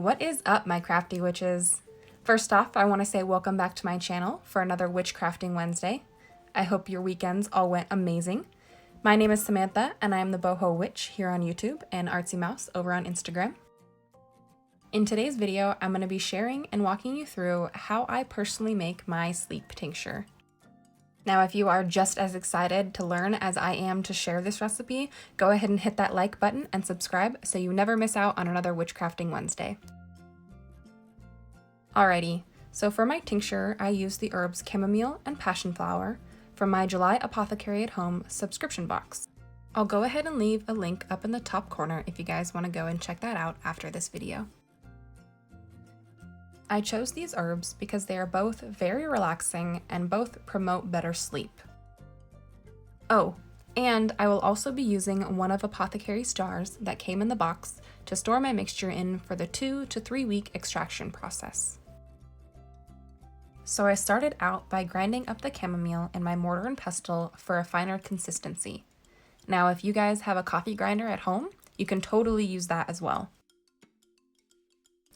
What is up, my crafty witches? First off, I want to say welcome back to my channel for another WitchCrafting Wednesday. I hope your weekends all went amazing. My name is Samantha, and I am the Boho Witch here on YouTube and Artsy Mouse over on Instagram. In today's video, I'm going to be sharing and walking you through how I personally make my sleep tincture. Now, if you are just as excited to learn as I am to share this recipe, go ahead and hit that like button and subscribe so you never miss out on another WitchCrafting Wednesday. Alrighty, so for my tincture, I use the herbs chamomile and passion flower from my July Apothecary at Home subscription box. I'll go ahead and leave a link up in the top corner if you guys want to go and check that out after this video. I chose these herbs because they are both very relaxing and both promote better sleep. Oh, and I will also be using one of Apothecary's jars that came in the box to store my mixture in for the 2 to 3 week extraction process. So I started out by grinding up the chamomile in my mortar and pestle for a finer consistency. Now, if you guys have a coffee grinder at home, you can totally use that as well.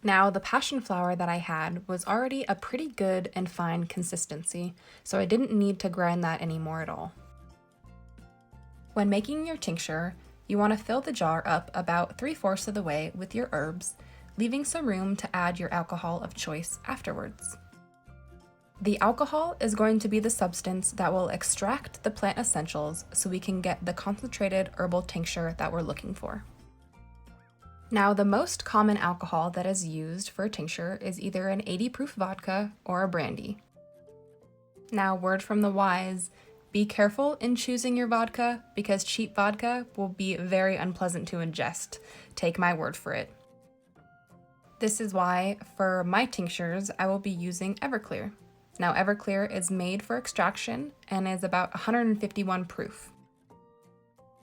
Now, the passion flower that I had was already a pretty good and fine consistency, so I didn't need to grind that anymore at all. When making your tincture, you want to fill the jar up about 3/4 of the way with your herbs, leaving some room to add your alcohol of choice afterwards. The alcohol is going to be the substance that will extract the plant essentials so we can get the concentrated herbal tincture that we're looking for. Now, the most common alcohol that is used for a tincture is either an 80 proof vodka or a brandy. Now, word from the wise, be careful in choosing your vodka because cheap vodka will be very unpleasant to ingest. Take my word for it. This is why, for my tinctures, I will be using Everclear. Now, Everclear is made for extraction and is about 151 proof.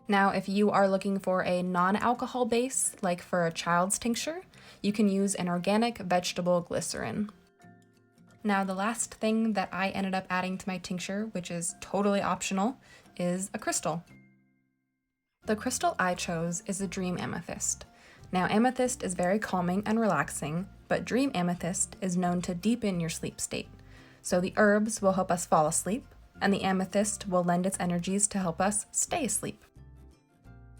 Now, if you are looking for a non-alcohol base, like for a child's tincture, you can use an organic vegetable glycerin. Now, the last thing that I ended up adding to my tincture, which is totally optional, is a crystal. The crystal I chose is a dream amethyst. Now, amethyst is very calming and relaxing, but dream amethyst is known to deepen your sleep state. So the herbs will help us fall asleep, and the amethyst will lend its energies to help us stay asleep.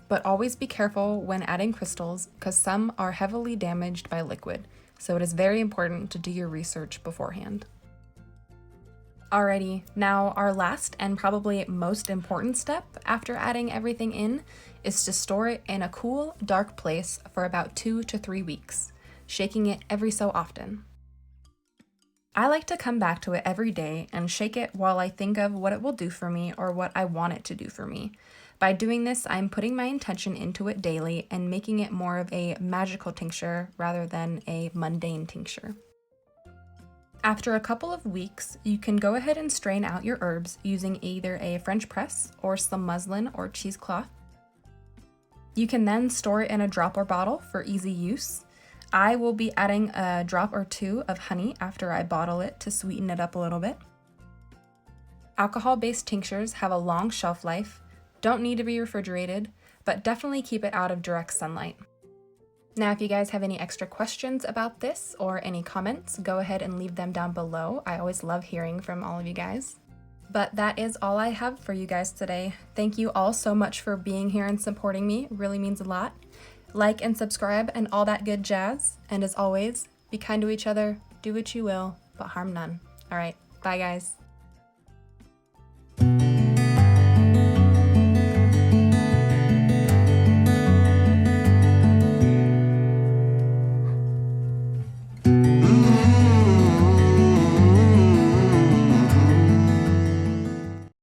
But always be careful when adding crystals because some are heavily damaged by liquid, so it is very important to do your research beforehand. Alrighty, now our last and probably most important step after adding everything in is to store it in a cool, dark place for about 2 to 3 weeks, shaking it every so often. I like to come back to it every day and shake it while I think of what it will do for me or what I want it to do for me. By doing this, I'm putting my intention into it daily and making it more of a magical tincture rather than a mundane tincture. After a couple of weeks, you can go ahead and strain out your herbs using either a French press or some muslin or cheesecloth. You can then store it in a dropper bottle for easy use. I will be adding a drop or 2 of honey after I bottle it to sweeten it up a little bit. Alcohol-based tinctures have a long shelf life, don't need to be refrigerated, but definitely keep it out of direct sunlight. Now, if you guys have any extra questions about this or any comments, go ahead and leave them down below. I always love hearing from all of you guys. But that is all I have for you guys today. Thank you all so much for being here and supporting me. It really means a lot. Like and subscribe and all that good jazz. And as always, be kind to each other, do what you will, but harm none. All right, bye guys.